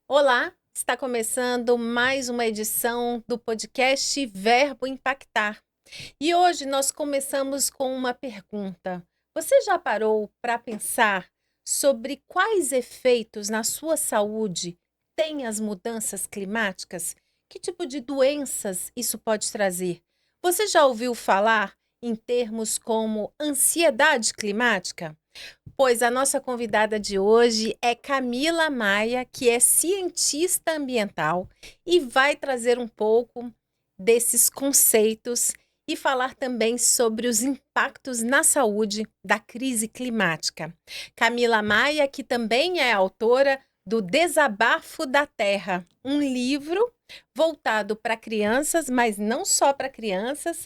Olá, está começando mais uma edição do podcast Verbo Impactar. E hoje nós começamos com uma pergunta. Você já parou para pensar sobre quais efeitos na sua saúde têm as mudanças climáticas? Que tipo de doenças isso pode trazer? Você já ouviu falar em termos como ansiedade climática? Pois a nossa convidada de hoje é Camila Maia, que é cientista ambiental e vai trazer um pouco desses conceitos e falar também sobre os impactos na saúde da crise climática. Camila Maia, que também é autora do Desabafo da Terra, um livro voltado para crianças, mas não só para crianças,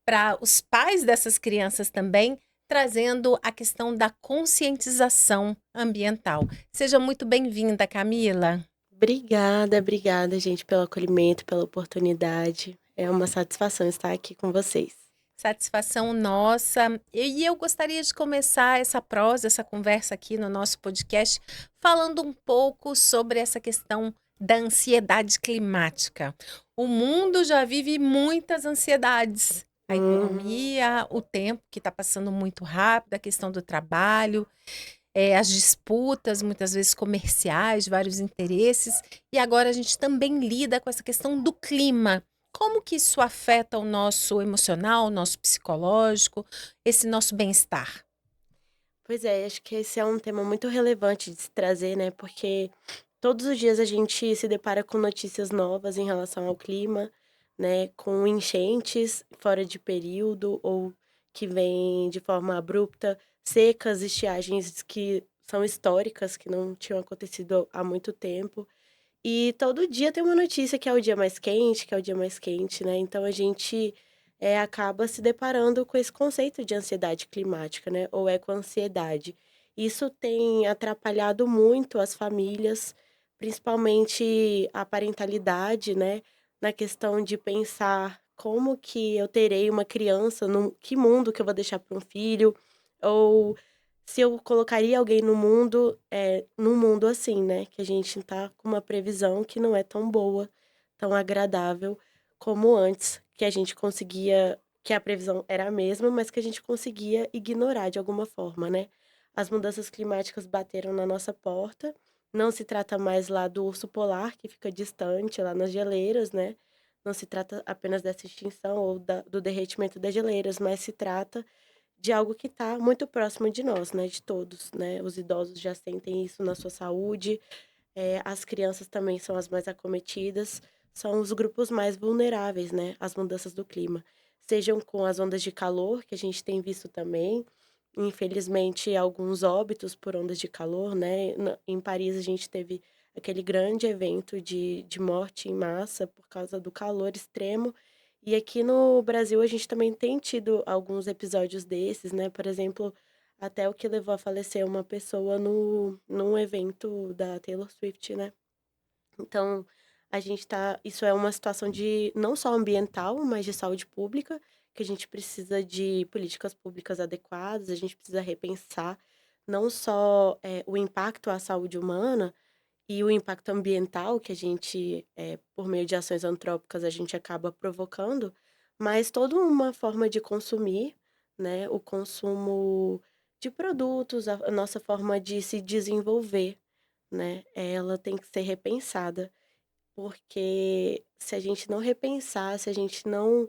para os pais dessas crianças também, trazendo a questão da conscientização ambiental. Seja muito bem-vinda, Camila. Obrigada, gente, pelo acolhimento, pela oportunidade. É uma satisfação estar aqui com vocês. Satisfação nossa. E eu gostaria de começar essa prosa, essa conversa aqui no nosso podcast, falando um pouco sobre essa questão da ansiedade climática. O mundo já vive muitas ansiedades. A economia, o tempo que está passando muito rápido, a questão do trabalho, as disputas, muitas vezes comerciais, vários interesses. E agora a gente também lida com essa questão do clima. Como que isso afeta o nosso emocional, o nosso psicológico, esse nosso bem-estar? Pois é, acho que esse é um tema muito relevante de se trazer, né? Porque todos os dias a gente se depara com notícias novas em relação ao clima, né? Com enchentes fora de período ou que vêm de forma abrupta, secas, estiagens que são históricas, que não tinham acontecido há muito tempo. E todo dia tem uma notícia que é o dia mais quente, que é o dia mais quente, né? Então a gente acaba se deparando com esse conceito de ansiedade climática, né? Ou ecoansiedade. Isso tem atrapalhado muito as famílias, principalmente a parentalidade, né? Na questão de pensar como que eu terei uma criança, que mundo que eu vou deixar para um filho, ou se eu colocaria alguém no mundo, num mundo assim, né, que a gente tá com uma previsão que não é tão boa, tão agradável como antes, que a gente conseguia que a previsão era a mesma, mas que a gente conseguia ignorar de alguma forma, né. As mudanças climáticas bateram na nossa porta, não se trata mais lá do urso polar que fica distante, lá nas geleiras, né, não se trata apenas dessa extinção ou do derretimento das geleiras, mas se trata de algo que está muito próximo de nós, né, de todos, né. Os idosos já sentem isso na sua saúde, as crianças também são as mais acometidas, são os grupos mais vulneráveis, né, às mudanças do clima. Sejam com as ondas de calor, que a gente tem visto também, infelizmente alguns óbitos por ondas de calor, né. Em Paris a gente teve aquele grande evento de morte em massa por causa do calor extremo, e aqui no Brasil a gente também tem tido alguns episódios desses, né, por exemplo, até o que levou a falecer uma pessoa num evento da Taylor Swift, né. Então, a gente tá isso é uma situação de não só ambiental, mas de saúde pública, que a gente precisa de políticas públicas adequadas, a gente precisa repensar não só, o impacto à saúde humana e o impacto ambiental que a gente, por meio de ações antrópicas, a gente acaba provocando, mas toda uma forma de consumir, né, o consumo de produtos, a nossa forma de se desenvolver, né, ela tem que ser repensada, porque se a gente não repensar, se a gente não,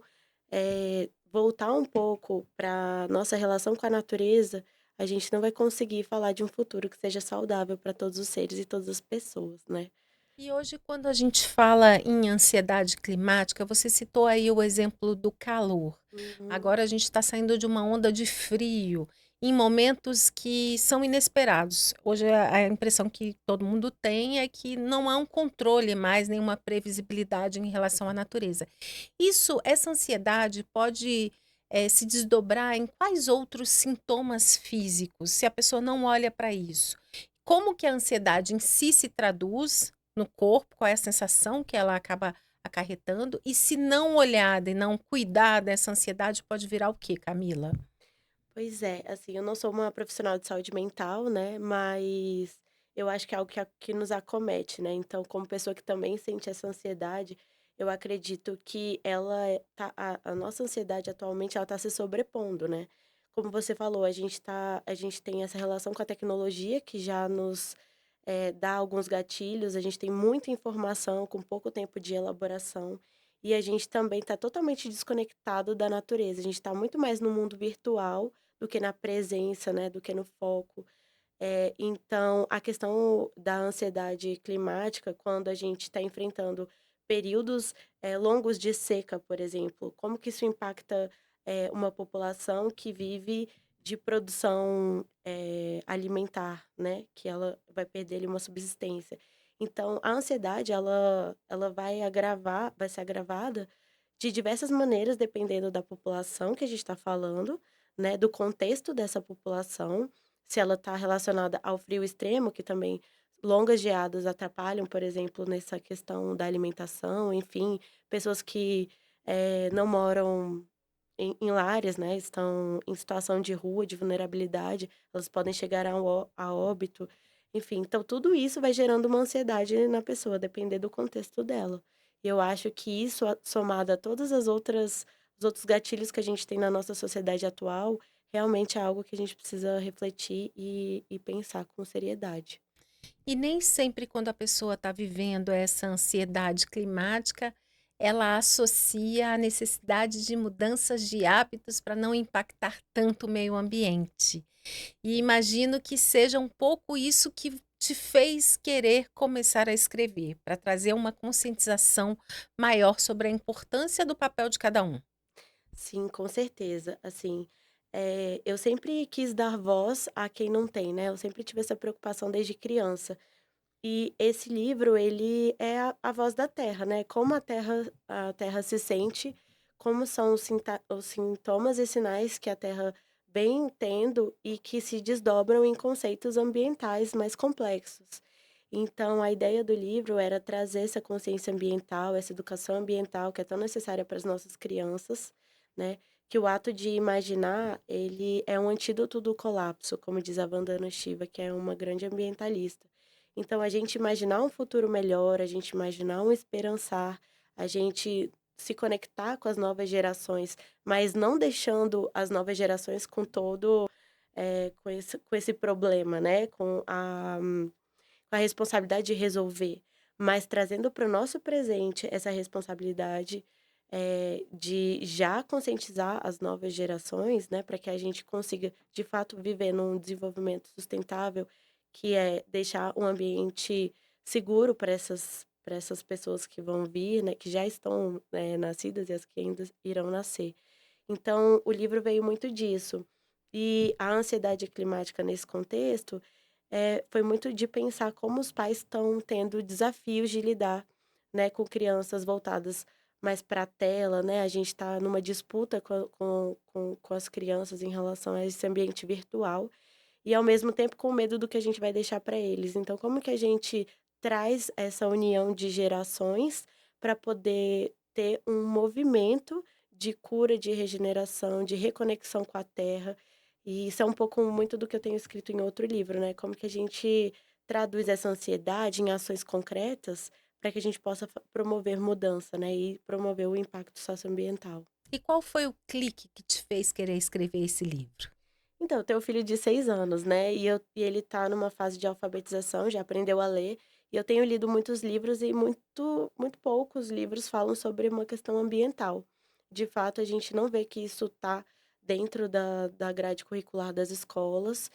voltar um pouco para nossa relação com a natureza, a gente não vai conseguir falar de um futuro que seja saudável para todos os seres e todas as pessoas, né. E hoje, quando a gente fala em ansiedade climática, você citou aí o exemplo do calor. Uhum. Agora a gente está saindo de uma onda de frio, em momentos que são inesperados. Hoje a impressão que todo mundo tem é que não há um controle mais, nenhuma previsibilidade em relação à natureza. Essa ansiedade pode se desdobrar em quais outros sintomas físicos, se a pessoa não olha para isso? Como que a ansiedade em si se traduz no corpo, qual é a sensação que ela acaba acarretando, e se não olhada e não cuidar dessa ansiedade, pode virar o quê, Camila? Pois é, assim, eu não sou uma profissional de saúde mental, né, mas eu acho que é algo que nos acomete, né, então como pessoa que também sente essa ansiedade, eu acredito que a nossa ansiedade atualmente ela tá se sobrepondo, né. Como você falou, a gente tem essa relação com a tecnologia que já nos, dá alguns gatilhos, a gente tem muita informação com pouco tempo de elaboração, e a gente também está totalmente desconectado da natureza, a gente está muito mais no mundo virtual do que na presença, né, do que no foco. Então, a questão da ansiedade climática, quando a gente está enfrentando períodos, longos de seca, por exemplo, como que isso impacta, uma população que vive de produção, alimentar, né, que ela vai perder ali uma subsistência. Então, a ansiedade ela vai ser agravada de diversas maneiras, dependendo da população que a gente está falando, né, do contexto dessa população, se ela está relacionada ao frio extremo, que também longas geadas atrapalham, por exemplo, nessa questão da alimentação, enfim, pessoas que, não moram em lares, né, estão em situação de rua, de vulnerabilidade, elas podem chegar a óbito, enfim. Então tudo isso vai gerando uma ansiedade na pessoa, depender do contexto dela. E eu acho que isso somado a todas as outras os outros gatilhos que a gente tem na nossa sociedade atual, realmente é algo que a gente precisa refletir e pensar com seriedade. E nem sempre quando a pessoa está vivendo essa ansiedade climática, ela associa a necessidade de mudanças de hábitos para não impactar tanto o meio ambiente. E imagino que seja um pouco isso que te fez querer começar a escrever, para trazer uma conscientização maior sobre a importância do papel de cada um. Sim, com certeza. Assim, eu sempre quis dar voz a quem não tem, né, eu sempre tive essa preocupação desde criança. E esse livro, ele é a voz da terra, né, como a terra se sente, como são os sintomas e sinais que a terra vem tendo e que se desdobram em conceitos ambientais mais complexos. Então a ideia do livro era trazer essa consciência ambiental, essa educação ambiental que é tão necessária para as nossas crianças, né, que o ato de imaginar, ele é um antídoto do colapso, como diz a Vandana Shiva, que é uma grande ambientalista. Então a gente imaginar um futuro melhor, a gente imaginar um esperançar, a gente se conectar com as novas gerações, mas não deixando as novas gerações com todo, com esse problema, né, com a responsabilidade de resolver, mas trazendo para o nosso presente essa responsabilidade, de já conscientizar as novas gerações, né, para que a gente consiga, de fato, viver num desenvolvimento sustentável, que é deixar um ambiente seguro para essas pessoas que vão vir, né, que já estão, nascidas e as que ainda irão nascer. Então, o livro veio muito disso. E a ansiedade climática nesse contexto, foi muito de pensar como os pais estão tendo desafios de lidar, né, com crianças voltadas mais para a tela, né, a gente está numa disputa com as crianças em relação a esse ambiente virtual, e ao mesmo tempo com medo do que a gente vai deixar para eles. Então como que a gente traz essa união de gerações para poder ter um movimento de cura, de regeneração, de reconexão com a terra, e isso é um pouco muito do que eu tenho escrito em outro livro, né, como que a gente traduz essa ansiedade em ações concretas, para que a gente possa promover mudança, né, e promover o impacto socioambiental. E qual foi o clique que te fez querer escrever esse livro? Então, eu tenho um filho de 6 anos, né, e ele tá numa fase de alfabetização, já aprendeu a ler, e eu tenho lido muitos livros e muito poucos livros falam sobre uma questão ambiental. De fato, a gente não vê que isso tá dentro da grade curricular das escolas.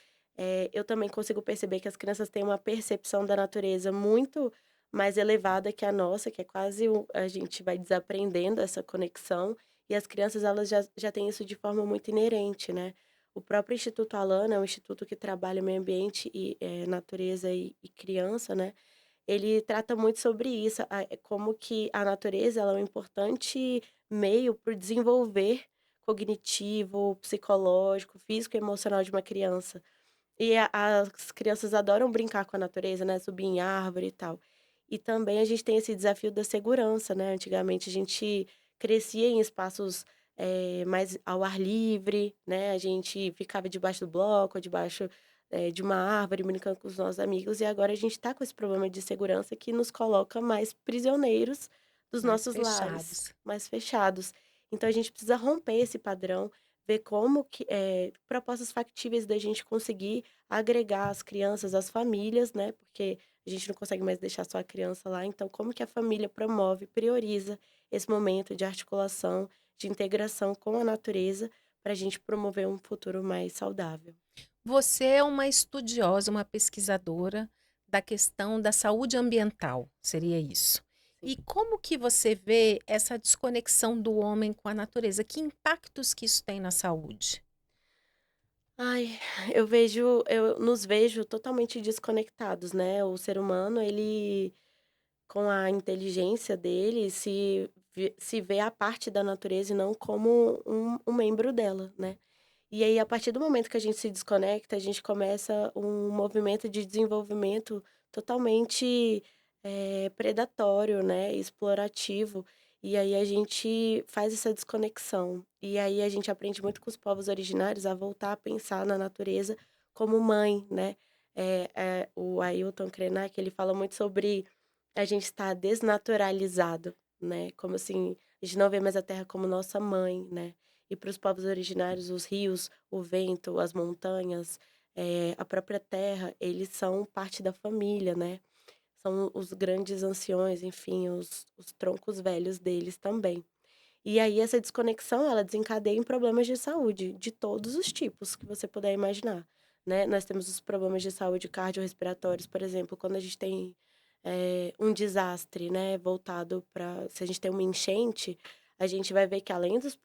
Eu também consigo perceber que as crianças têm uma percepção da natureza muito mais elevada que a nossa, que é quase a gente vai desaprendendo essa conexão, e as crianças elas já têm isso de forma muito inerente, né. O próprio Instituto Alana é um instituto que trabalha meio ambiente e, natureza e criança, né, ele trata muito sobre isso, como que a natureza ela é um importante meio para o desenvolver cognitivo, psicológico, físico e emocional de uma criança. E as crianças adoram brincar com a natureza, né, subir em árvore e tal. E também a gente tem esse desafio da segurança, né, antigamente a gente crescia em espaços, mais ao ar livre, né, a gente ficava debaixo do bloco, ou debaixo, de uma árvore, brincando com os nossos amigos, e agora a gente está com esse problema de segurança que nos coloca mais prisioneiros dos Mais nossos lares, fechados. mais fechados. Então a gente precisa romper esse padrão, ver como que propostas factíveis da gente conseguir agregar as crianças, as famílias, né, porque a gente não consegue mais deixar só a criança lá, então como que a família promove, prioriza esse momento de articulação, de integração com a natureza, para a gente promover um futuro mais saudável. Você é uma estudiosa, uma pesquisadora da questão da saúde ambiental, seria isso. Sim. E como que você vê essa desconexão do homem com a natureza? Que impactos que isso tem na saúde? Ai, eu nos vejo totalmente desconectados, né, o ser humano ele, com a inteligência dele, se vê a parte da natureza e não como um membro dela, né. E aí, a partir do momento que a gente se desconecta, a gente começa um movimento de desenvolvimento totalmente, predatório, né, explorativo. E aí a gente faz essa desconexão. E aí a gente aprende muito com os povos originários a voltar a pensar na natureza como mãe, né. O Ailton Krenak, ele fala muito sobre a gente estar desnaturalizado, né, como assim, a gente não vê mais a terra como nossa mãe, né. E para os povos originários, os rios, o vento, as montanhas, a própria terra, eles são parte da família, né. São os grandes anciões, enfim, os troncos velhos deles também. E aí essa desconexão, ela desencadeia em problemas de saúde, de todos os tipos que você puder imaginar, né. Nós temos os problemas de saúde cardiorrespiratórios, por exemplo, quando a gente tem, um desastre, né, voltado para se a gente tem uma enchente, a gente vai ver que além dos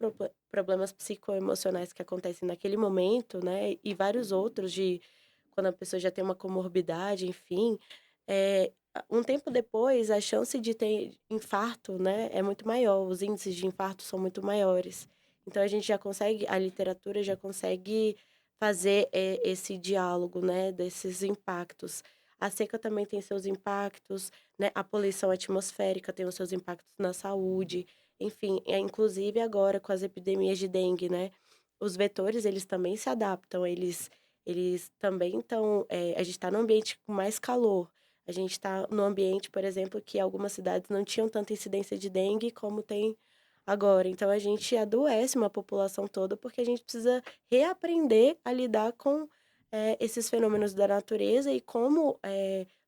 problemas psicoemocionais que acontecem naquele momento, né, e vários outros de quando a pessoa já tem uma comorbidade, enfim, um tempo depois, a chance de ter infarto, né, é muito maior, os índices de infarto são muito maiores. Então a gente já consegue a literatura já consegue fazer, esse diálogo, né, desses impactos. A seca também tem seus impactos, né, a poluição atmosférica tem os seus impactos na saúde, enfim, inclusive agora com as epidemias de dengue, né, os vetores eles também se adaptam, eles também estão, a gente está num ambiente com mais calor. A gente está num ambiente, por exemplo, que algumas cidades não tinham tanta incidência de dengue como tem agora. Então a gente adoece uma população toda, porque a gente precisa reaprender a lidar com, esses fenômenos da natureza e como,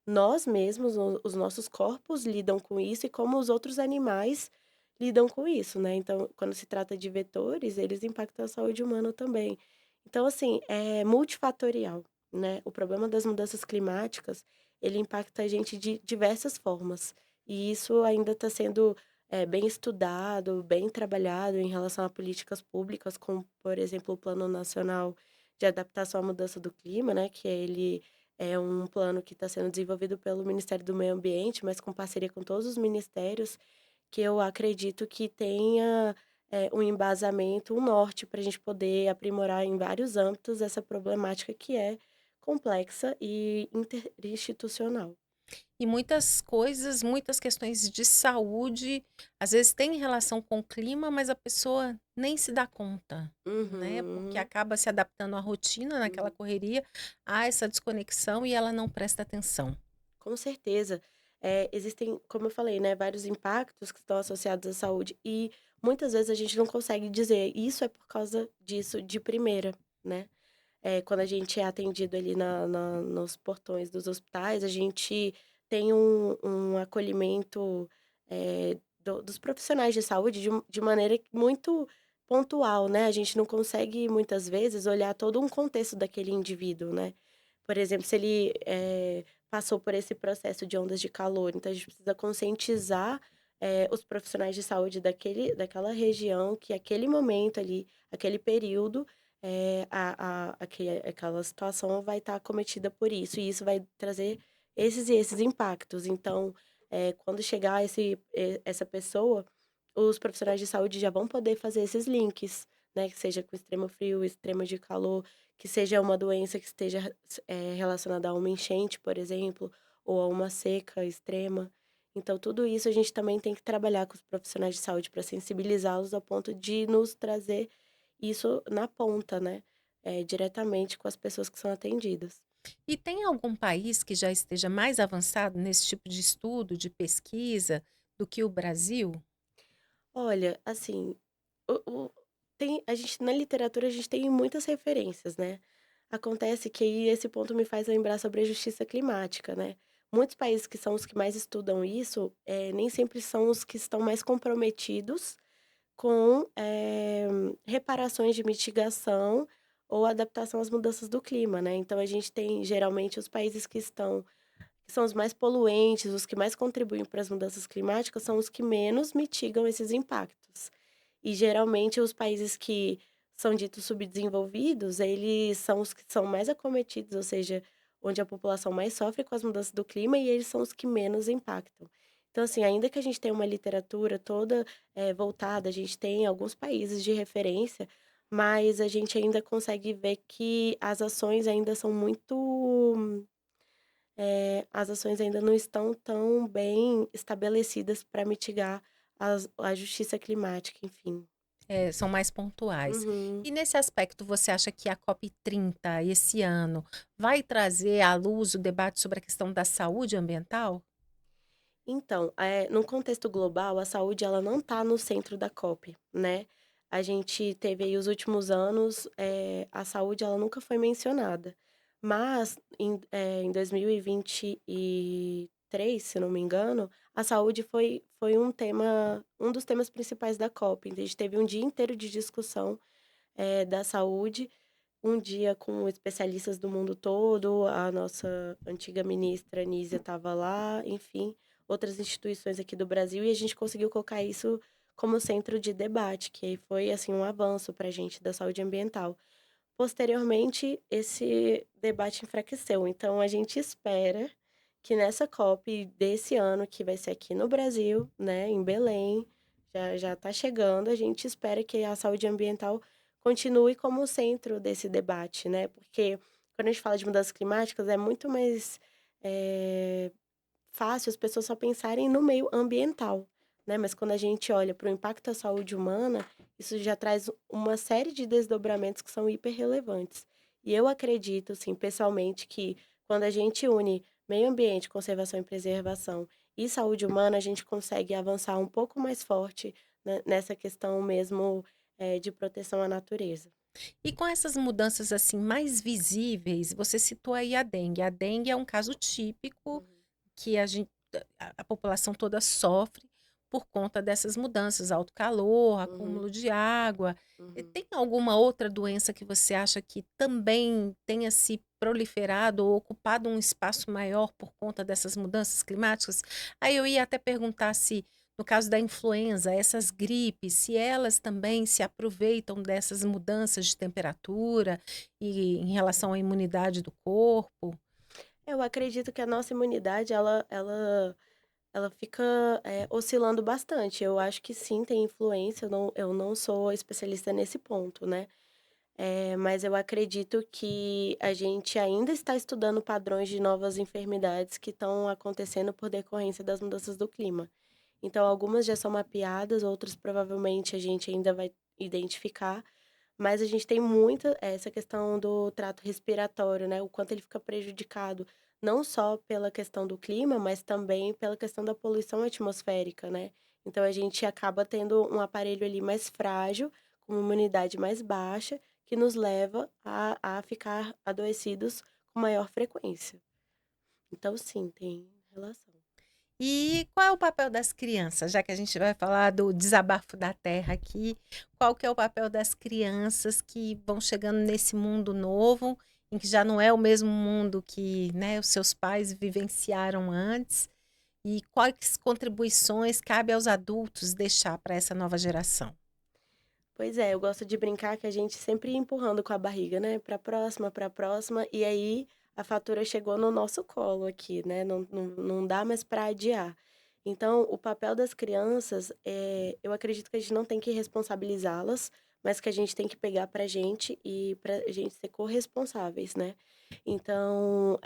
nós mesmos, os nossos corpos lidam com isso e como os outros animais lidam com isso, né. Então, quando se trata de vetores, eles impactam a saúde humana também. Então, assim, é multifatorial, né. O problema das mudanças climáticas, ele impacta a gente de diversas formas, e isso ainda está sendo, bem estudado, bem trabalhado em relação a políticas públicas, como, por exemplo, o Plano Nacional de Adaptação à Mudança do Clima, né, que ele é um plano que está sendo desenvolvido pelo Ministério do Meio Ambiente, mas com parceria com todos os ministérios, que eu acredito que tenha, um embasamento, um norte para a gente poder aprimorar em vários âmbitos essa problemática que é complexa e interinstitucional. E muitas coisas, muitas questões de saúde, às vezes têm relação com o clima, mas a pessoa nem se dá conta, né? Porque Uhum, acaba se adaptando à rotina, naquela uhum. correria, há essa desconexão e ela não presta atenção. Com certeza. Existem, como eu falei, né, vários impactos que estão associados à saúde e muitas vezes a gente não consegue dizer: "Isso é por causa disso", de primeira, né. Quando a gente é atendido ali nos portões dos hospitais, a gente tem um acolhimento, dos profissionais de saúde de maneira muito pontual, né, a gente não consegue muitas vezes olhar todo um contexto daquele indivíduo, né. Por exemplo, se ele, passou por esse processo de ondas de calor, então a gente precisa conscientizar, os profissionais de saúde daquela região que aquele momento ali, aquele período, aquela situação vai estar acometida por isso, e isso vai trazer esses e esses impactos. Então, quando chegar essa pessoa, os profissionais de saúde já vão poder fazer esses links, né, que seja com extremo frio, extremo de calor, que seja uma doença que esteja relacionada a uma enchente, por exemplo, ou a uma seca extrema. Então, tudo isso a gente também tem que trabalhar com os profissionais de saúde para sensibilizá-los ao ponto de nos trazer isso na ponta, né? Diretamente com as pessoas que são atendidas. E tem algum país que já esteja mais avançado nesse tipo de estudo, de pesquisa, do que o Brasil? Olha, assim, o a gente na literatura a gente tem muitas referências, né. Acontece que aí esse ponto me faz lembrar sobre a justiça climática, né. Muitos países que são os que mais estudam isso, nem sempre são os que estão mais comprometidos com, reparações de mitigação ou adaptação às mudanças do clima, né. Então a gente tem geralmente os países que são os mais poluentes, os que mais contribuem para as mudanças climáticas, são os que menos mitigam esses impactos. E geralmente os países que são ditos subdesenvolvidos, eles são os que são mais acometidos, ou seja, onde a população mais sofre com as mudanças do clima e eles são os que menos impactam. Então, assim, ainda que a gente tenha uma literatura toda voltada, a gente tem alguns países de referência, mas a gente ainda consegue ver que as ações ainda são muito as ações ainda não estão tão bem estabelecidas para mitigar a justiça climática, enfim. São mais pontuais. Uhum. E nesse aspecto, você acha que a COP30 esse ano vai trazer à luz o debate sobre a questão da saúde ambiental? Então, num contexto global, a saúde ela não está no centro da COP, né. A gente teve aí os últimos anos, a saúde ela nunca foi mencionada, mas em 2023, se não me engano, a saúde foi um dos temas principais da COP. Então a gente teve um dia inteiro de discussão, da saúde, um dia com especialistas do mundo todo, a nossa antiga ministra Anísia estava lá, enfim, outras instituições aqui do Brasil, e a gente conseguiu colocar isso como centro de debate, que aí foi, assim, um avanço para a gente da saúde ambiental. Posteriormente, esse debate enfraqueceu, então a gente espera que nessa COP desse ano, que vai ser aqui no Brasil, né, em Belém, já está chegando, a gente espera que a saúde ambiental continue como o centro desse debate, né, porque quando a gente fala de mudanças climáticas é muito mais, eh, fácil as pessoas só pensarem no meio ambiental, né, mas quando a gente olha para o impacto à saúde humana, isso já traz uma série de desdobramentos que são hiperrelevantes. E eu acredito, assim, pessoalmente, que quando a gente une meio ambiente, conservação e preservação e saúde humana, a gente consegue avançar um pouco mais forte, né, nessa questão mesmo, de proteção à natureza. E com essas mudanças assim mais visíveis, você citou aí a dengue. A dengue é um caso típico Uhum. que a população toda sofre por conta dessas mudanças, alto calor, Uhum, acúmulo de água. uhum. Tem alguma outra doença que você acha que também tenha se proliferado ou ocupado um espaço maior por conta dessas mudanças climáticas? Aí eu ia até perguntar se, no caso da influenza, essas gripes, se elas também se aproveitam dessas mudanças de temperatura e em relação à imunidade do corpo. Eu acredito que a nossa imunidade ela fica, oscilando bastante. Eu acho que sim, tem influência, eu não sou especialista nesse ponto, né. Mas eu acredito que a gente ainda está estudando padrões de novas enfermidades que estão acontecendo por decorrência das mudanças do clima. Então algumas já são mapeadas, outras provavelmente a gente ainda vai identificar, mas a gente tem muita essa questão do trato respiratório, né, o quanto ele fica prejudicado, não só pela questão do clima, mas também pela questão da poluição atmosférica, né. Então a gente acaba tendo um aparelho ali mais frágil, com uma imunidade mais baixa, que nos leva a ficar adoecidos com maior frequência. Então sim, tem relação. E qual é o papel das crianças? Já que a gente vai falar do desabafo da terra aqui, qual que é o papel das crianças que vão chegando nesse mundo novo, em que já não é o mesmo mundo que, né, os seus pais vivenciaram antes, e quais contribuições cabe aos adultos deixar para essa nova geração? Pois é, eu gosto de brincar que a gente sempre ia empurrando com a barriga, né, pra próxima, e aí a fatura chegou no nosso colo aqui, né, não dá mais para adiar. Então, o papel das crianças, eu acredito que a gente não tem que responsabilizá-las, mas que a gente tem que pegar pra gente e pra gente ser corresponsáveis, né. Então,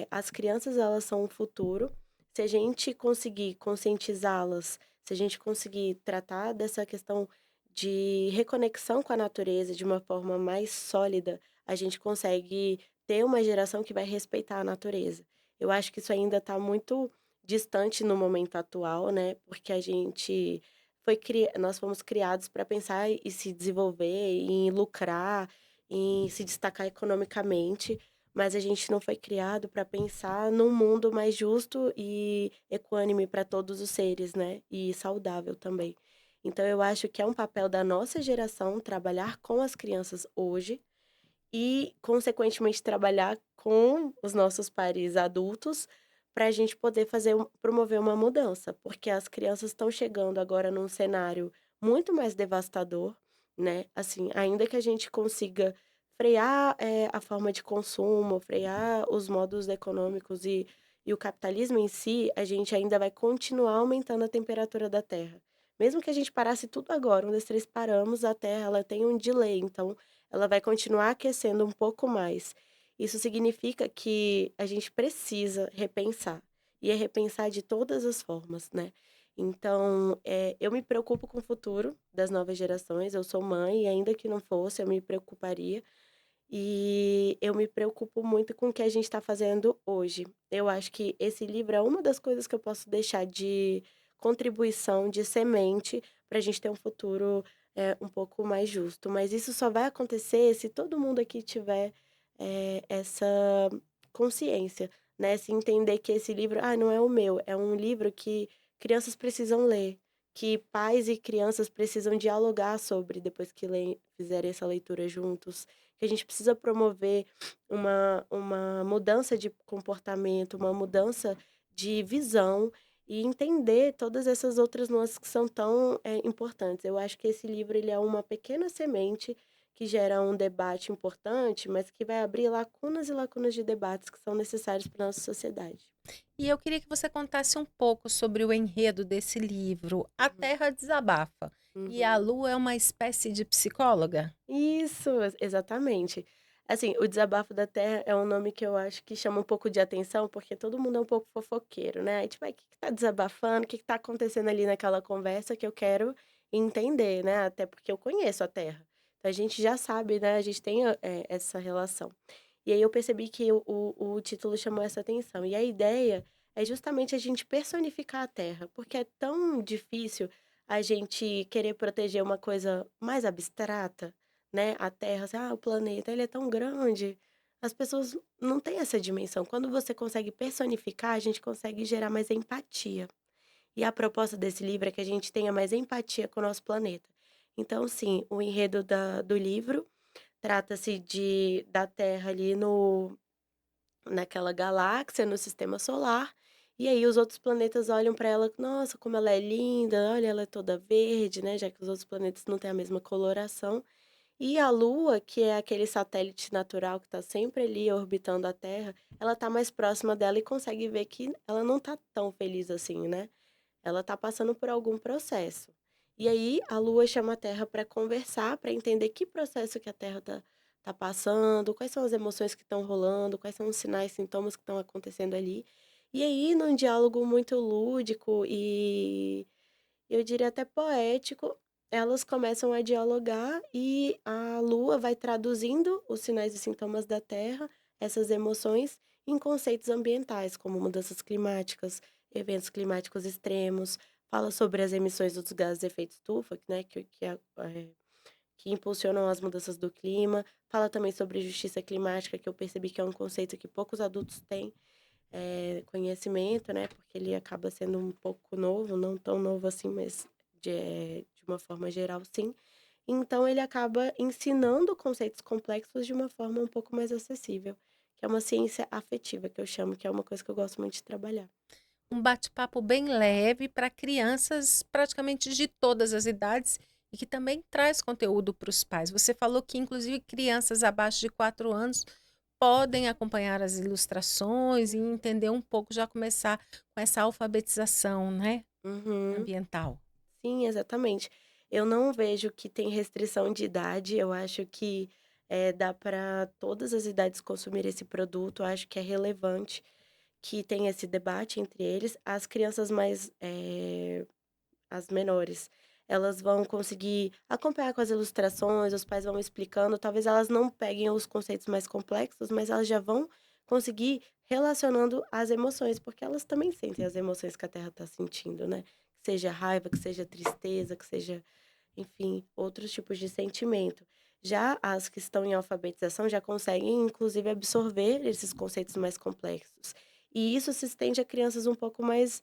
as crianças elas são o futuro, se a gente conseguir conscientizá-las, se a gente conseguir tratar dessa questão de reconexão com a natureza de uma forma mais sólida, a gente consegue ter uma geração que vai respeitar a natureza. Eu acho que isso ainda está muito distante no momento atual, né? Porque a gente nós fomos criados para pensar e se desenvolver, em lucrar, em se destacar economicamente, mas a gente não foi criado para pensar num mundo mais justo e equânime para todos os seres, né? E saudável também. Então eu acho que é um papel da nossa geração trabalhar com as crianças hoje e, consequentemente, trabalhar com os nossos pares adultos para a gente poder promover uma mudança, porque as crianças estão chegando agora num cenário muito mais devastador, né? Assim, ainda que a gente consiga frear a forma de consumo, frear os modos econômicos e o capitalismo em si, a gente ainda vai continuar aumentando a temperatura da Terra. Mesmo que a gente parasse tudo agora, um, dois, três, paramos, a Terra ela tem um delay, então ela vai continuar aquecendo um pouco mais. Isso significa que a gente precisa repensar, e é repensar de todas as formas, né. Então, eu me preocupo com o futuro das novas gerações, eu sou mãe e ainda que não fosse, eu me preocuparia, e eu me preocupo muito com o que a gente está fazendo hoje. Eu acho que esse livro é uma das coisas que eu posso deixar de contribuição, de semente, para a gente ter um futuro, um pouco mais justo. Mas isso só vai acontecer se todo mundo aqui tiver, essa consciência, né, se entender que esse livro, ah, não é o meu, é um livro que crianças precisam ler, que pais e crianças precisam dialogar sobre depois que fizerem essa leitura juntos, que a gente precisa promover uma mudança de comportamento, uma mudança de visão e entender todas essas outras nuances que são tão, importantes. Eu acho que esse livro ele é uma pequena semente que gera um debate importante, mas que vai abrir lacunas e lacunas de debates que são necessários para nossa sociedade. E eu queria que você contasse um pouco sobre o enredo desse livro, A Uhum. Terra Desabafa. E a Uhum. Lu é uma espécie de psicóloga? Isso, exatamente. Assim, o Desabafo da Terra é um nome que eu acho que chama um pouco de atenção, porque todo mundo é um pouco fofoqueiro, né, aí tipo: "Ai, que tá desabafando? O que que tá acontecendo ali naquela conversa?", que eu quero entender, né, até porque eu conheço a Terra. Então a gente já sabe, né, a gente tem essa relação. E aí eu percebi que o título chamou essa atenção, e a ideia é justamente a gente personificar a Terra, porque é tão difícil a gente querer proteger uma coisa mais abstrata, né, a Terra, assim, o planeta, ele é tão grande, as pessoas não têm essa dimensão. Quando você consegue personificar, a gente consegue gerar mais empatia. E a proposta desse livro é que a gente tenha mais empatia com o nosso planeta. Então, sim, o enredo do livro trata-se da Terra ali no naquela galáxia, no sistema solar, e aí os outros planetas olham para ela: "Nossa, como ela é linda, olha, ela é toda verde", né, já que os outros planetas não têm a mesma coloração. E a Lua, que é aquele satélite natural que está sempre ali orbitando a Terra, ela está mais próxima dela e consegue ver que ela não está tão feliz assim, né. Ela está passando por algum processo. E aí a Lua chama a Terra para conversar, para entender que processo que a Terra tá passando, quais são as emoções que estão rolando, quais são os sinais, sintomas que estão acontecendo ali. E aí, num diálogo muito lúdico e eu diria até poético, elas começam a dialogar e a Lua vai traduzindo os sinais e sintomas da Terra, essas emoções, em conceitos ambientais, como mudanças climáticas, eventos climáticos extremos, fala sobre as emissões dos gases de efeito estufa, né, que impulsionam as mudanças do clima, fala também sobre justiça climática, que eu percebi que é um conceito que poucos adultos têm, conhecimento, né, porque ele acaba sendo um pouco novo, não tão novo assim, mas de uma forma geral, sim. Então ele acaba ensinando conceitos complexos de uma forma um pouco mais acessível, que é uma ciência afetiva, que eu chamo, que é uma coisa que eu gosto muito de trabalhar. Um bate-papo bem leve para crianças praticamente de todas as idades e que também traz conteúdo para os pais. Você falou que, inclusive, crianças abaixo de 4 anos podem acompanhar as ilustrações e entender um pouco, já começar com essa alfabetização, né, Uhum. ambiental. Sim, exatamente. Eu não vejo que tem restrição de idade, eu acho que, dá para todas as idades consumir esse produto, eu acho que é relevante. que tem esse debate entre eles. As crianças mais, as menores, elas vão conseguir acompanhar com as ilustrações, os pais vão explicando, talvez elas não peguem os conceitos mais complexos, mas elas já vão conseguir relacionando as emoções, porque elas também sentem as emoções que a Terra está sentindo, né? Que seja raiva, que seja tristeza, que seja, enfim, outros tipos de sentimento. Já as que estão em alfabetização já conseguem, inclusive, absorver esses conceitos mais complexos. E isso se estende a crianças um pouco mais,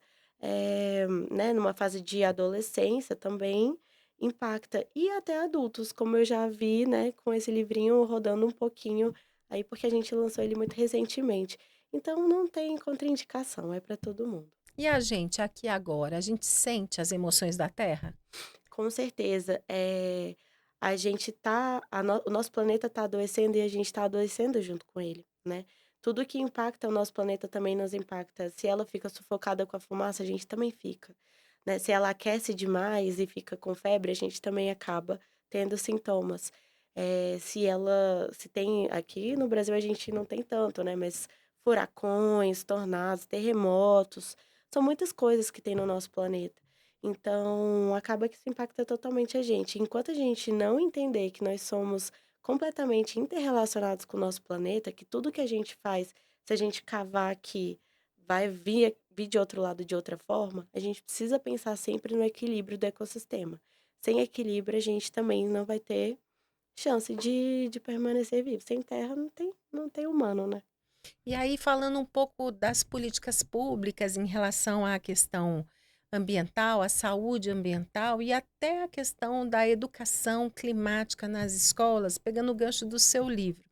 né, numa fase de adolescência também impacta. E até adultos, como eu já vi, né, com esse livrinho rodando um pouquinho aí, porque a gente lançou ele muito recentemente. Então não tem contraindicação, é para todo mundo. E a gente aqui agora, a gente sente as emoções da Terra? Com certeza, a gente tá o nosso planeta tá adoecendo e a gente tá adoecendo junto com ele, né. Tudo que impacta o nosso planeta também nos impacta. Se ela fica sufocada com a fumaça, a gente também fica, né. Se ela aquece demais e fica com febre, a gente também acaba tendo sintomas. Se tem aqui no Brasil a gente não tem tanto, né, mas furacões, tornados, terremotos, são muitas coisas que tem no nosso planeta. Então, acaba que isso impacta totalmente a gente. Enquanto a gente não entender que nós somos completamente interrelacionados com o nosso planeta, que tudo que a gente faz, se a gente cavar aqui, vai vir de outro lado de outra forma, a gente precisa pensar sempre no equilíbrio do ecossistema. Sem equilíbrio, a gente também não vai ter chance de permanecer vivo. Sem terra não tem humano, né? E aí, falando um pouco das políticas públicas em relação à questão ambiental, à saúde ambiental e até a questão da educação climática nas escolas, pegando o gancho do seu livro.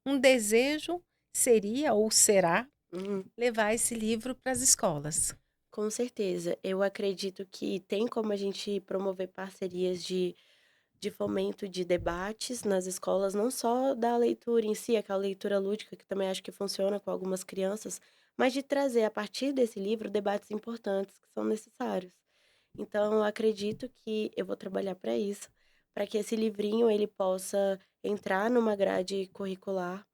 Um desejo seria ou será Uhum. levar esse livro para as escolas. Com certeza. Eu acredito que tem como a gente promover parcerias de fomento de debates nas escolas, não só da leitura em si, aquela leitura lúdica que também acho que funciona com algumas crianças, mas de trazer a partir desse livro debates importantes que são necessários. Então, eu acredito que eu vou trabalhar para isso, para que esse livrinho ele possa entrar numa grade curricular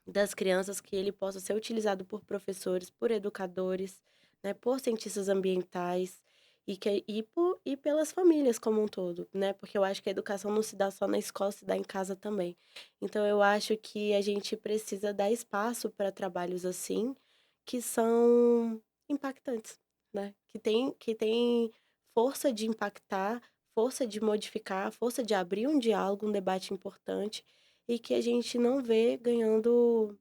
das crianças, que ele possa ser utilizado por professores, por educadores, né, por cientistas ambientais e pelas famílias como um todo, né? Porque eu acho que a educação não se dá só na escola, se dá em casa também. Então eu acho que a gente precisa dar espaço para trabalhos assim, que são impactantes, né? Que tem força de impactar, força de modificar, força de abrir um diálogo, um debate importante e que a gente não vê ganhando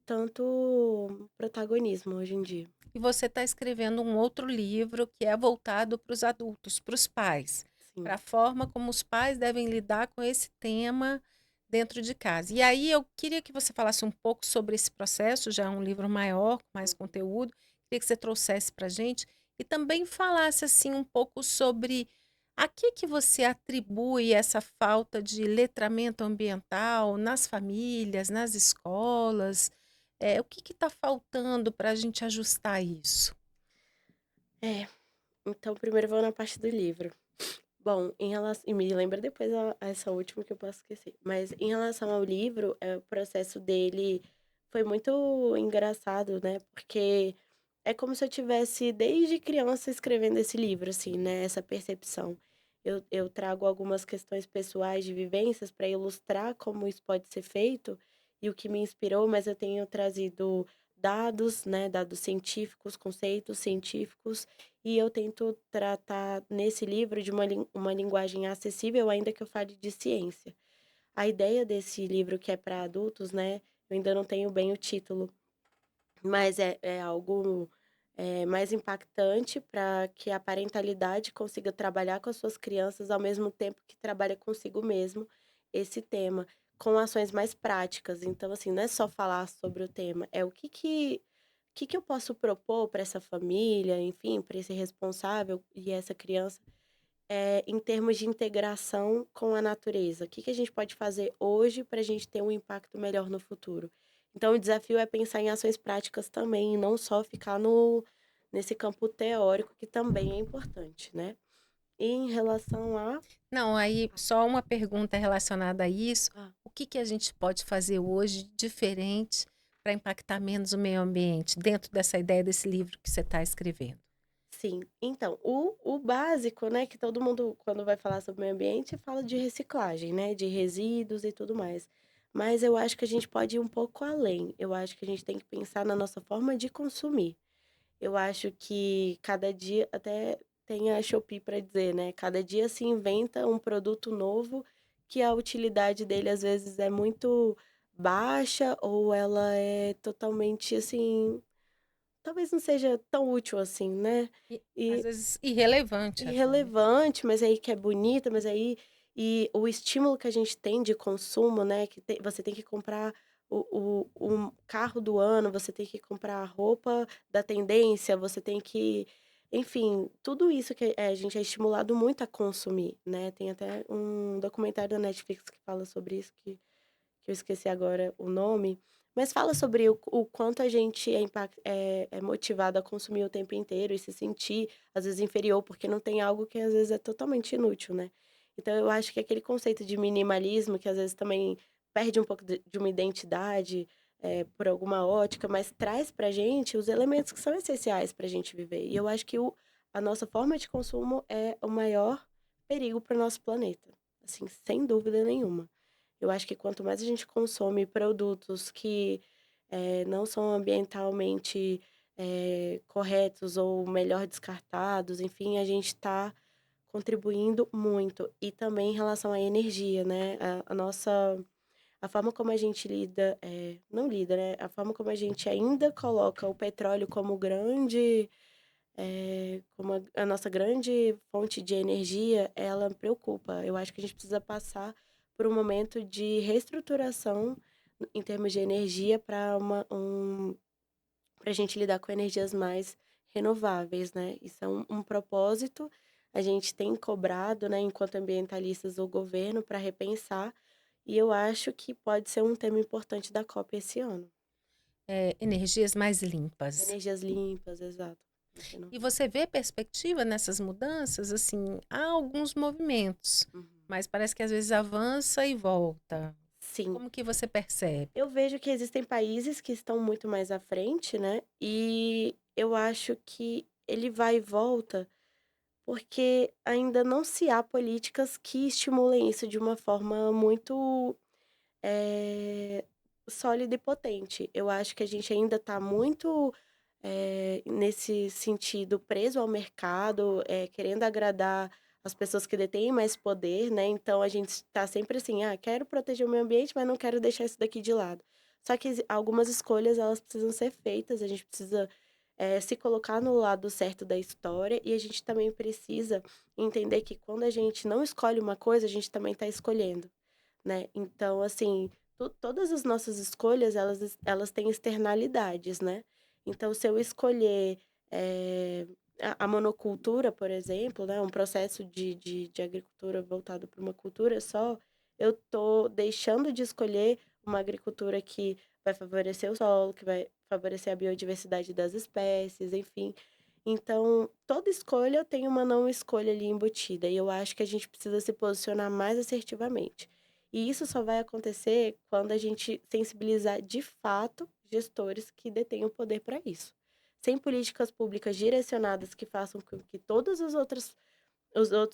tanto protagonismo hoje em dia. E você está escrevendo um outro livro que é voltado para os adultos, para os pais, Sim. para a forma como os pais devem lidar com esse tema dentro de casa. E aí eu queria que você falasse um pouco sobre esse processo, já é um livro maior, com mais conteúdo, queria que você trouxesse para a gente e também falasse assim um pouco sobre a que você atribui essa falta de letramento ambiental nas famílias, nas escolas. O que está faltando para a gente ajustar isso? É, então primeiro vou na parte do livro. Bom, em relação e me lembra depois a essa última que eu posso esquecer. Mas em relação ao livro, o processo dele foi muito engraçado, né, porque é como se eu tivesse desde criança escrevendo esse livro, assim, né, essa percepção. Eu trago algumas questões pessoais de vivências para ilustrar como isso pode ser feito e o que me inspirou, mas eu tenho trazido dados, né, dados científicos, conceitos científicos, e eu tento tratar nesse livro de uma linguagem acessível, ainda que eu fale de ciência. A ideia desse livro que é para adultos, né, eu ainda não tenho bem o título, mas é algo, mais impactante para que a parentalidade consiga trabalhar com as suas crianças, ao mesmo tempo que trabalha consigo mesmo esse tema, com ações mais práticas. Então, assim, não é só falar sobre o tema, é o que eu posso propor para essa família, enfim, para esse responsável e essa criança, em termos de integração com a natureza. O que que a gente pode fazer hoje para a gente ter um impacto melhor no futuro? Então, o desafio é pensar em ações práticas também, e não só ficar no nesse campo teórico, que também é importante, né. E em relação a Não, aí só uma pergunta relacionada a isso. ah, O que a gente pode fazer hoje diferente para impactar menos o meio ambiente, dentro dessa ideia desse livro que você está escrevendo? Sim. Então, o básico, né, que todo mundo, quando vai falar sobre meio ambiente, fala de reciclagem, né, de resíduos e tudo mais. Mas eu acho que a gente pode ir um pouco além. Eu acho que a gente tem que pensar na nossa forma de consumir. Eu acho que cada dia, até tem a Shopee para dizer, né, cada dia se inventa um produto novo que a utilidade dele às vezes é muito baixa ou ela é totalmente assim, talvez não seja tão útil assim, né? E, às E vezes, irrelevante até, né? irrelevante, mas aí que é bonita, mas aí e o estímulo que a gente tem de consumo, né, que você tem que comprar o carro do ano, você tem que comprar a roupa da tendência, você tem que enfim, tudo isso que a gente é estimulado muito a consumir, né. Tem até um documentário da Netflix que fala sobre isso, que eu esqueci agora o nome, mas fala sobre o quanto a gente é motivado a consumir o tempo inteiro e se sentir, às vezes, inferior, porque não tem algo que às vezes é totalmente inútil, né. Então eu acho que aquele conceito de minimalismo, que às vezes também perde um pouco de uma identidade, por alguma ótica, mas traz pra gente os elementos que são essenciais pra gente viver. E eu acho que a nossa forma de consumo é o maior perigo para o nosso planeta, assim, sem dúvida nenhuma. Eu acho que quanto mais a gente consome produtos que, não são ambientalmente, corretos ou melhor descartados, enfim, a gente está contribuindo muito. E também em relação à energia, né, a forma como a gente lida, não lida, né, a forma como a gente ainda coloca o petróleo como grande, como a nossa grande fonte de energia, ela me preocupa. Eu acho que a gente precisa passar por um momento de reestruturação em termos de energia para para a gente lidar com energias mais renováveis, né? Isso é um propósito. A gente tem cobrado, né, enquanto ambientalistas, o governo para repensar, e eu acho que pode ser um tema importante da COP esse ano. Energias mais limpas. Energias limpas, exato. E você vê perspectiva nessas mudanças? Assim, há alguns movimentos, Uhum. mas parece que às vezes avança e volta. Sim. Como que você percebe? Eu vejo que existem países que estão muito mais à frente, né, e eu acho que ele vai e volta, porque ainda não se há políticas que estimulem isso de uma forma muito, eh, sólida e potente. Eu acho que a gente ainda está muito, nesse sentido, preso ao mercado, querendo agradar as pessoas que detêm mais poder, né, então a gente está sempre assim: "Ah, quero proteger o meio ambiente, mas não quero deixar isso daqui de lado". Só que algumas escolhas, elas precisam ser feitas, a gente precisa, se colocar no lado certo da história e a gente também precisa entender que quando a gente não escolhe uma coisa, a gente também está escolhendo, né. Então, assim, todas as nossas escolhas, elas têm externalidades, né. Então, se eu escolher, a monocultura, por exemplo, né, um processo de agricultura voltado para uma cultura só, eu tô deixando de escolher uma agricultura que vai favorecer o solo, que vai favorecer a biodiversidade das espécies, enfim. Então, toda escolha tem uma não escolha ali embutida, e eu acho que a gente precisa se posicionar mais assertivamente. E isso só vai acontecer quando a gente sensibilizar de fato gestores que detêm o poder para isso. Sem políticas públicas direcionadas que façam com que todos os outros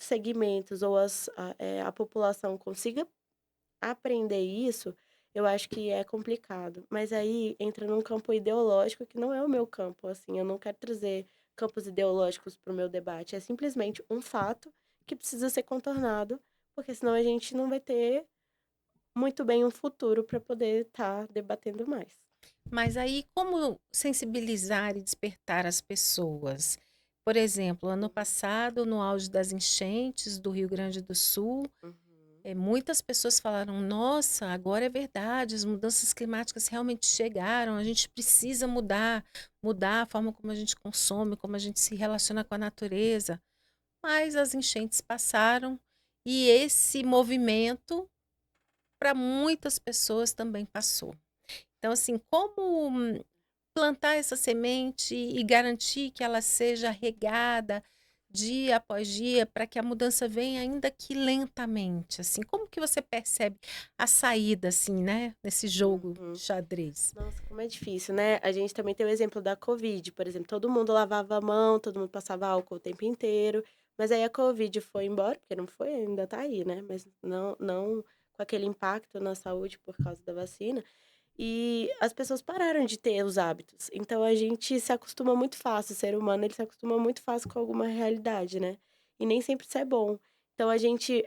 segmentos ou a população consiga aprender isso, eu acho que é complicado. Mas aí entra num campo ideológico que não é o meu campo, assim, eu não quero trazer campos ideológicos para o meu debate, é simplesmente um fato que precisa ser contornado, porque senão a gente não vai ter muito bem um futuro para poder estar debatendo mais. Mas aí, como sensibilizar e despertar as pessoas? Por exemplo, ano Uhum, passado, no auge das enchentes do Rio Grande do Sul, uhum, muitas pessoas falaram: Nossa, agora é verdade, as mudanças climáticas realmente chegaram, a gente precisa mudar, mudar a forma como a gente consome, como a gente se relaciona com a natureza. Mas as enchentes passaram e esse movimento, para muitas pessoas, também passou. Então, assim, como plantar essa semente e garantir que ela seja regada dia após dia, para que a mudança venha ainda que lentamente, assim? Como que você percebe a saída, assim, né, nesse jogo de Uhum. xadrez? Nossa, como é difícil, né. A gente também tem o exemplo da Covid, por exemplo, todo mundo lavava a mão, todo mundo passava álcool o tempo inteiro, mas aí a Covid foi embora, porque não foi, ainda tá aí, né, mas não com aquele impacto na saúde por causa da vacina, e as pessoas pararam de ter os hábitos. Então a gente se acostuma muito fácil, o ser humano ele se acostuma muito fácil com alguma realidade, né, e nem sempre isso é bom. Então a gente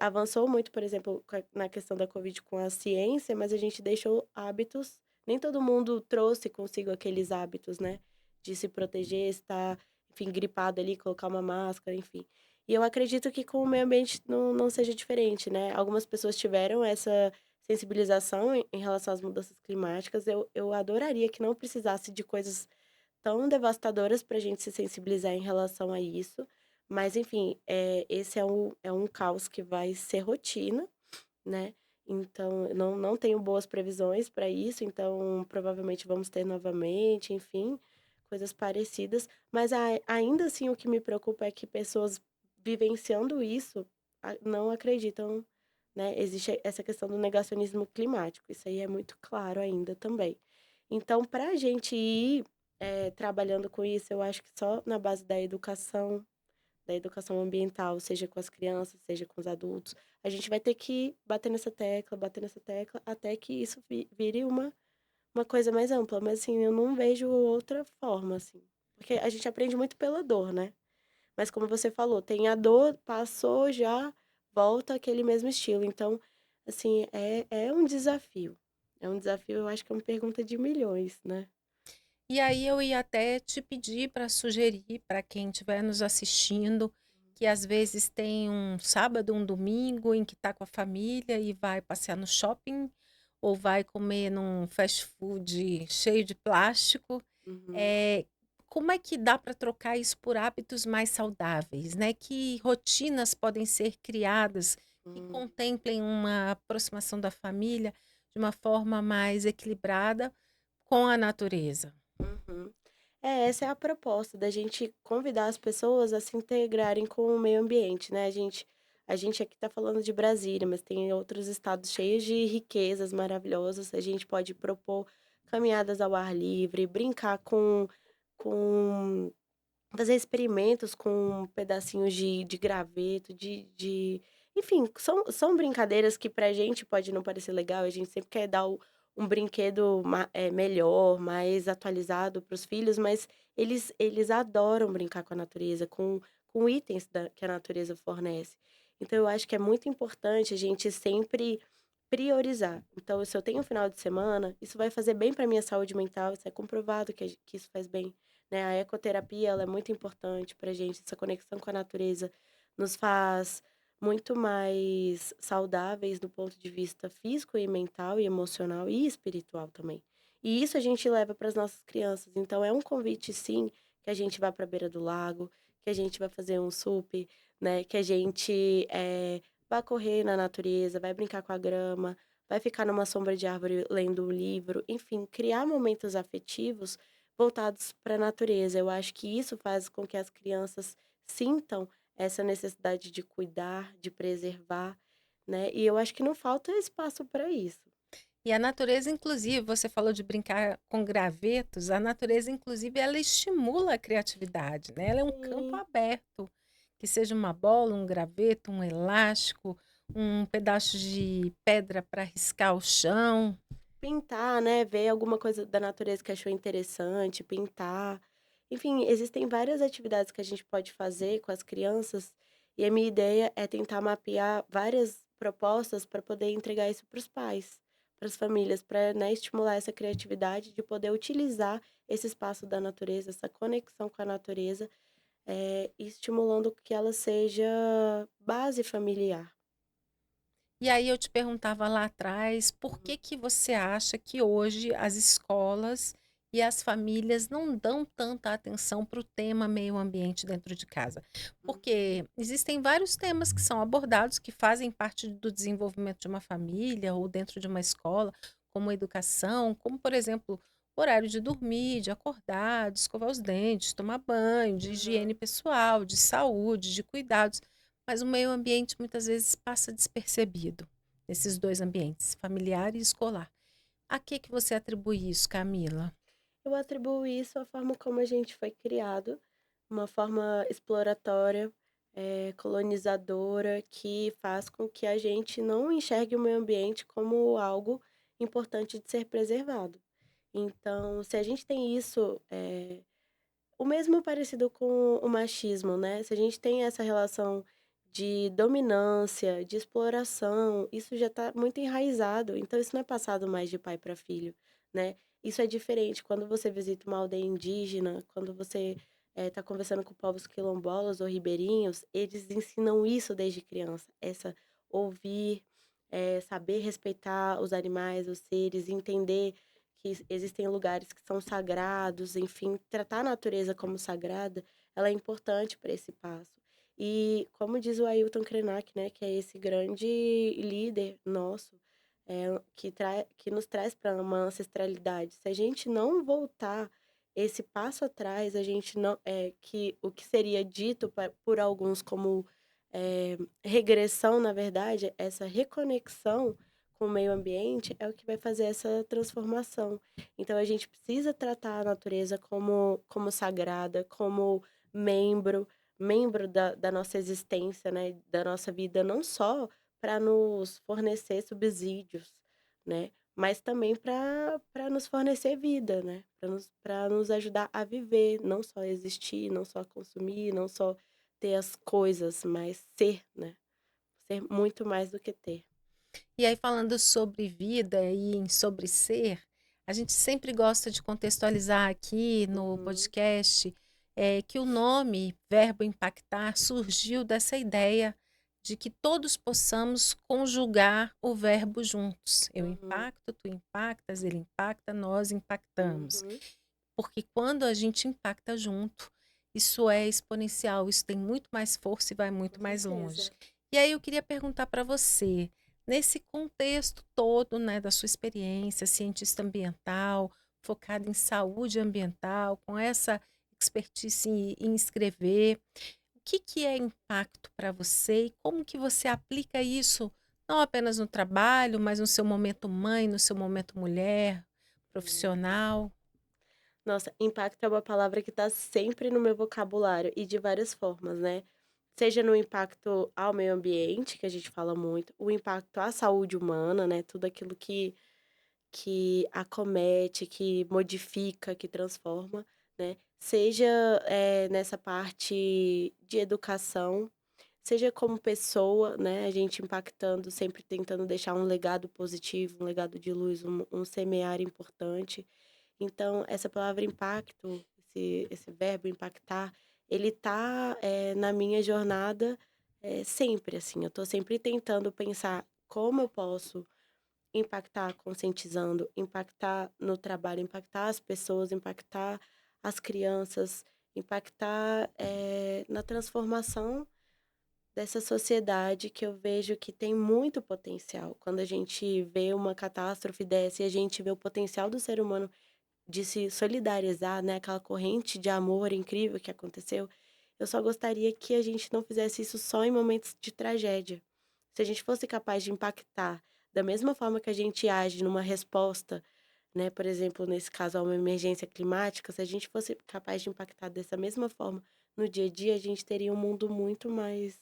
avançou muito, por exemplo, na questão da Covid com a ciência, mas a gente deixou hábitos, nem todo mundo trouxe consigo aqueles hábitos, né, de se proteger, estar, enfim, gripado ali, colocar uma máscara, enfim. E eu acredito que com o meio ambiente não seja diferente, né. Algumas pessoas tiveram essa sensibilização em relação às mudanças climáticas. Eu adoraria que não precisasse de coisas tão devastadoras para a gente se sensibilizar em relação a isso, mas enfim, esse é um caos que vai ser rotina, né, então não tenho boas previsões para isso, então provavelmente vamos ter novamente, enfim, coisas parecidas, mas ainda assim o que me preocupa é que pessoas vivenciando isso, não acreditam, né, existe essa questão do negacionismo climático, isso aí é muito claro ainda também. Então para a gente ir, trabalhando com isso, eu acho que só na base da educação ambiental, seja com as crianças, seja com os adultos, a gente vai ter que bater nessa tecla, até que isso vire uma coisa mais ampla. Mas, assim, eu não vejo outra forma, assim. Porque a gente aprende muito pela dor, né? Mas, como você falou, tem a dor, passou já, volta aquele mesmo estilo. Então, assim, é um desafio. É um desafio, eu acho que é uma pergunta de milhões, né? E aí eu ia até te pedir para sugerir para quem estiver nos assistindo, que às vezes tem um sábado, um domingo em que está com a família e vai passear no shopping ou vai comer num fast food cheio de plástico. Uhum. eh, Como é que dá para trocar isso por hábitos mais saudáveis, né? Que rotinas podem ser criadas que Hum. contemplem uma aproximação da família de uma forma mais equilibrada com a natureza? Uhum. Essa é a proposta da gente convidar as pessoas a se integrarem com o meio ambiente, né? A gente aqui está falando de Brasília, mas tem outros estados cheios de riquezas maravilhosas. A gente pode propor caminhadas ao ar livre, brincar com fazer experimentos com pedacinhos de graveto, enfim, são brincadeiras que pra gente pode não parecer legal, a gente sempre quer dar um brinquedo melhor, mais atualizado para os filhos, mas eles adoram brincar com a natureza, com itens que a natureza fornece. Então eu acho que é muito importante a gente sempre priorizar. Então, se eu tenho um final de semana, isso vai fazer bem para minha saúde mental, isso é comprovado que isso faz bem, né. A ecoterapia, ela é muito importante pra gente, essa conexão com a natureza nos faz muito mais saudáveis do ponto de vista físico e mental e emocional e espiritual também. E isso a gente leva para as nossas crianças, então é um convite sim, que a gente vá para a beira do lago, que a gente vai fazer um sup, né, que a gente, vá correr na natureza, vai brincar com a grama, vai ficar numa sombra de árvore lendo um livro, enfim, criar momentos afetivos voltados para a natureza. Eu acho que isso faz com que as crianças sintam essa necessidade de cuidar, de preservar, né, e eu acho que não falta espaço para isso. E a natureza, inclusive, você falou de brincar com gravetos, a natureza, inclusive, ela estimula a criatividade, né? Ela é um campo Sim. aberto, que seja uma bola, um graveto, um elástico, um pedaço de pedra para riscar o chão. Pintar, né, ver alguma coisa da natureza que achou interessante, pintar. Enfim, existem várias atividades que a gente pode fazer com as crianças, e a minha ideia é tentar mapear várias propostas para poder entregar isso para os pais, para as famílias, para, né, estimular essa criatividade de poder utilizar esse espaço da natureza, essa conexão com a natureza, estimulando que ela seja base familiar. E aí eu te perguntava lá atrás, por que que você acha que hoje as escolas e as famílias não dão tanta atenção para o tema meio ambiente dentro de casa? Porque existem vários temas que são abordados, que fazem parte do desenvolvimento de uma família ou dentro de uma escola, como educação, como, por exemplo, horário de dormir, de acordar, de escovar os dentes, tomar banho, de higiene Aham. pessoal, de saúde, de cuidados. Mas o meio ambiente muitas vezes passa despercebido nesses dois ambientes, familiar e escolar. A que você atribui isso, Camila? Eu atribuo isso à forma como a gente foi criado, uma forma exploratória, colonizadora, que faz com que a gente não enxergue o meio ambiente como algo importante de ser preservado. Então, se a gente tem isso, o mesmo parecido com o machismo, né, se a gente tem essa relação de dominância, de exploração, isso já está muito enraizado, então isso não é passado mais de pai para filho, né. Isso é diferente quando você visita uma aldeia indígena, quando você, está conversando com povos quilombolas ou ribeirinhos, eles ensinam isso desde criança, essa ouvir, saber respeitar os animais, os seres, entender que existem lugares que são sagrados, enfim, tratar a natureza como sagrada, ela é importante para esse passo. E como diz o Ailton Krenak, né, que é esse grande líder nosso, que nos traz para uma ancestralidade. Se a gente não voltar esse passo atrás, a gente não, que o que seria dito por alguns como regressão, na verdade, essa reconexão com o meio ambiente é o que vai fazer essa transformação. Então a gente precisa tratar a natureza como sagrada, como membro, membro da nossa existência, né, da nossa vida, não só para nos fornecer subsídios, né, mas também para nos fornecer vida, né, para nos ajudar a viver, não só existir, não só consumir, não só ter as coisas, mas ser, né, ser muito mais do que ter. E aí, falando sobre vida e em sobre ser, a gente sempre gosta de contextualizar aqui no Uhum, podcast que o nome Verbo Impactar surgiu dessa ideia de que todos possamos conjugar o verbo juntos. Eu uhum, impacto, tu impactas, ele impacta, nós impactamos. uhum. Porque quando a gente impacta junto, isso é exponencial, isso tem muito mais força e vai Com muito mais longe. certeza. E aí eu queria perguntar para você, nesse contexto todo, né, da sua experiência, cientista ambiental, focada em saúde ambiental, com essa expertise em escrever, o que é impacto para você e como que você aplica isso não apenas no trabalho, mas no seu momento mãe, no seu momento mulher, Hum. profissional? Nossa, impacto é uma palavra que está sempre no meu vocabulário e de várias formas, né. Seja no impacto ao meio ambiente, que a gente fala muito, o impacto à saúde humana, né, tudo aquilo que acomete, que modifica, que transforma, né. Seja, nessa parte de educação, seja como pessoa, né, a gente impactando, sempre tentando deixar um legado positivo, um legado de luz, um semear importante. Então, essa palavra impacto, esse verbo impactar, ele tá, na minha jornada, sempre, assim, eu tô sempre tentando pensar como eu posso impactar conscientizando, impactar no trabalho, impactar as pessoas, impactar as crianças, impactar, na transformação dessa sociedade que eu vejo que tem muito potencial. Quando a gente vê uma catástrofe dessa e a gente vê o potencial do ser humano de se solidarizar, né, aquela corrente de amor incrível que aconteceu, eu só gostaria que a gente não fizesse isso só em momentos de tragédia. Se a gente fosse capaz de impactar da mesma forma que a gente age numa resposta, né, por exemplo, nesse caso a uma emergência climática, se a gente fosse capaz de impactar dessa mesma forma no dia a dia, a gente teria um mundo muito mais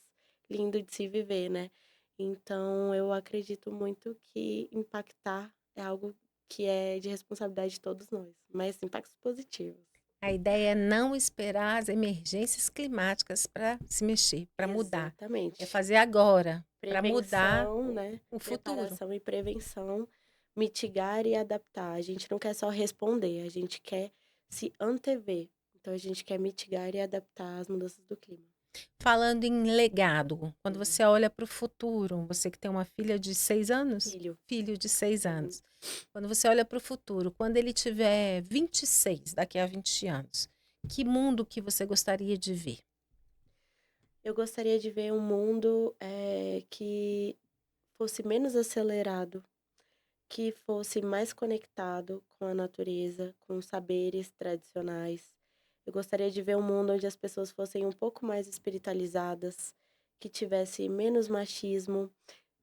lindo de se viver, né. Então eu acredito muito que impactar é algo que é de responsabilidade de todos nós, mas impactos positivos. A ideia é não esperar as emergências climáticas para se mexer, para mudar. É Exatamente. fazer agora, para mudar Prevenção, né, o futuro. preparação e prevenção, mitigar e adaptar. A gente não quer só responder, a gente quer se antever. Então a gente quer mitigar e adaptar às mudanças do clima. Falando em legado, quando Hum. você olha para o futuro, você que tem uma filha de 6 anos, Filho. filho de seis Uhum. anos, quando você olha para o futuro, quando ele tiver 26, daqui a 20 anos, que mundo que você gostaria de ver? Eu gostaria de ver um mundo, que fosse menos acelerado, que fosse mais conectado com a natureza, com os saberes tradicionais. Eu gostaria de ver um mundo onde as pessoas fossem um pouco mais espiritualizadas, que tivesse menos machismo,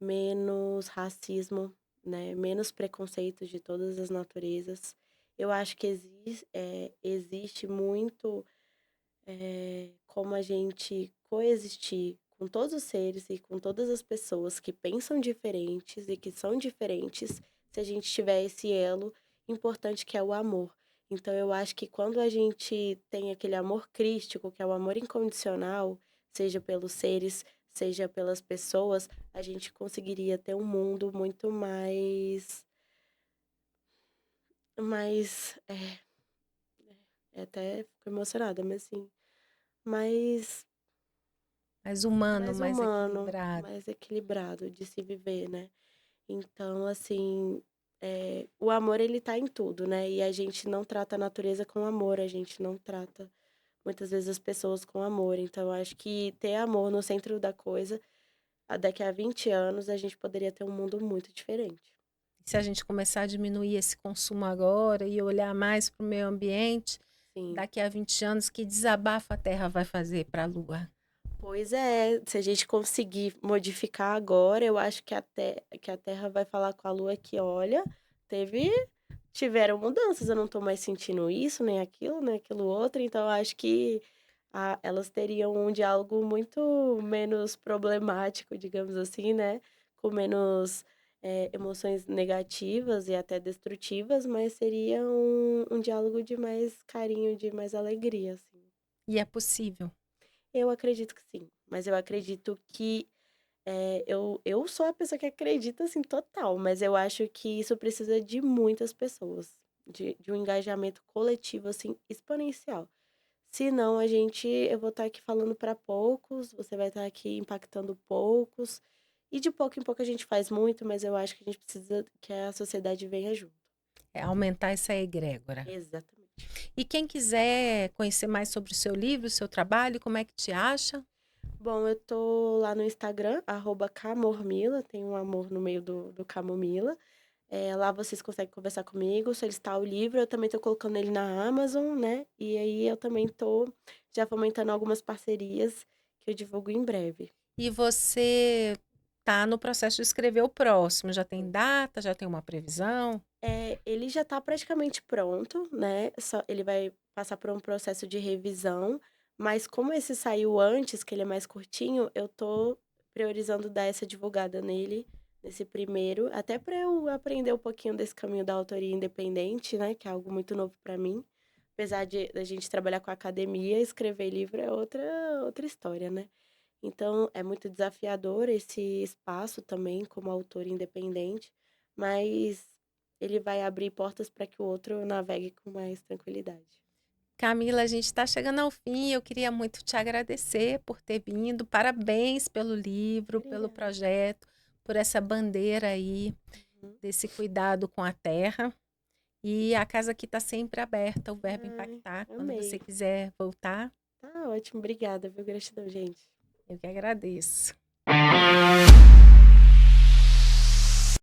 menos racismo, né? Menos preconceitos de todas as naturezas. Eu acho que existe muito como a gente coexistir com todos os seres e com todas as pessoas que pensam diferentes e que são diferentes, se a gente tiver esse elo importante que é o amor. Então, eu acho que quando a gente tem aquele amor crístico, que é o amor incondicional, seja pelos seres, seja pelas pessoas, a gente conseguiria ter um mundo muito mais, até fico emocionada, mas assim, mais Mais humano, mais mais humano, equilibrado. mais equilibrado de se viver, né. Então, assim, o amor ele tá em tudo, né, e a gente não trata a natureza com amor, a gente não trata muitas vezes as pessoas com amor. Então eu acho que ter amor no centro da coisa, daqui a 20 anos a gente poderia ter um mundo muito diferente. Se a gente começar a diminuir esse consumo agora e olhar mais para o meio ambiente, Sim. daqui a 20 anos, que desabafo a Terra vai fazer para a Lua? Pois é, se a gente conseguir modificar agora, eu acho que a Terra vai falar com a Lua que: "Olha, teve tiveram mudanças, eu não tô mais sentindo isso, nem aquilo outro", então eu acho que elas teriam um diálogo muito menos problemático, digamos assim, né, com menos, emoções negativas e até destrutivas, mas seria um diálogo de mais carinho, de mais alegria, assim. E é possível. Eu acredito que sim, mas eu acredito que, eu sou a pessoa que acredita, assim, total, mas eu acho que isso precisa de muitas pessoas, de um engajamento coletivo, assim, exponencial. Senão eu vou estar aqui falando para poucos, você vai estar aqui impactando poucos, e de pouco em pouco a gente faz muito, mas eu acho que a gente precisa que a sociedade venha junto. É aumentar essa egrégora. Exatamente. E quem quiser conhecer mais sobre o seu livro, o seu trabalho, como é que te acha? Bom, eu tô lá no Instagram, @camormila, tem um amor no meio do camomila. Lá vocês conseguem conversar comigo, solicitar o livro, eu também tô colocando ele na Amazon, né, e aí eu também tô já fomentando algumas parcerias que eu divulgo em breve. E você tá no processo de escrever o próximo, já tem data, já tem uma previsão? Ele já tá praticamente pronto, né, só ele vai passar por um processo de revisão, mas como esse saiu antes, que ele é mais curtinho, eu tô priorizando dar essa divulgada nele, nesse primeiro, até para eu aprender um pouquinho desse caminho da autoria independente, né, que é algo muito novo para mim. Apesar de da gente trabalhar com academia, escrever livro é outra história, né. Então é muito desafiador esse espaço também como autor independente, mas ele vai abrir portas para que o outro navegue com mais tranquilidade. Camila, a gente está chegando ao fim. Eu queria muito te agradecer por ter vindo. Parabéns pelo livro, pelo Obrigada. projeto, por essa bandeira aí, Uhum. desse cuidado com a terra. E a casa aqui está sempre aberta, o Verbo Ai, Impactar. Quando você amei. quiser voltar, Tá ótimo, obrigada, viu. Gratidão, gente. eu que agradeço.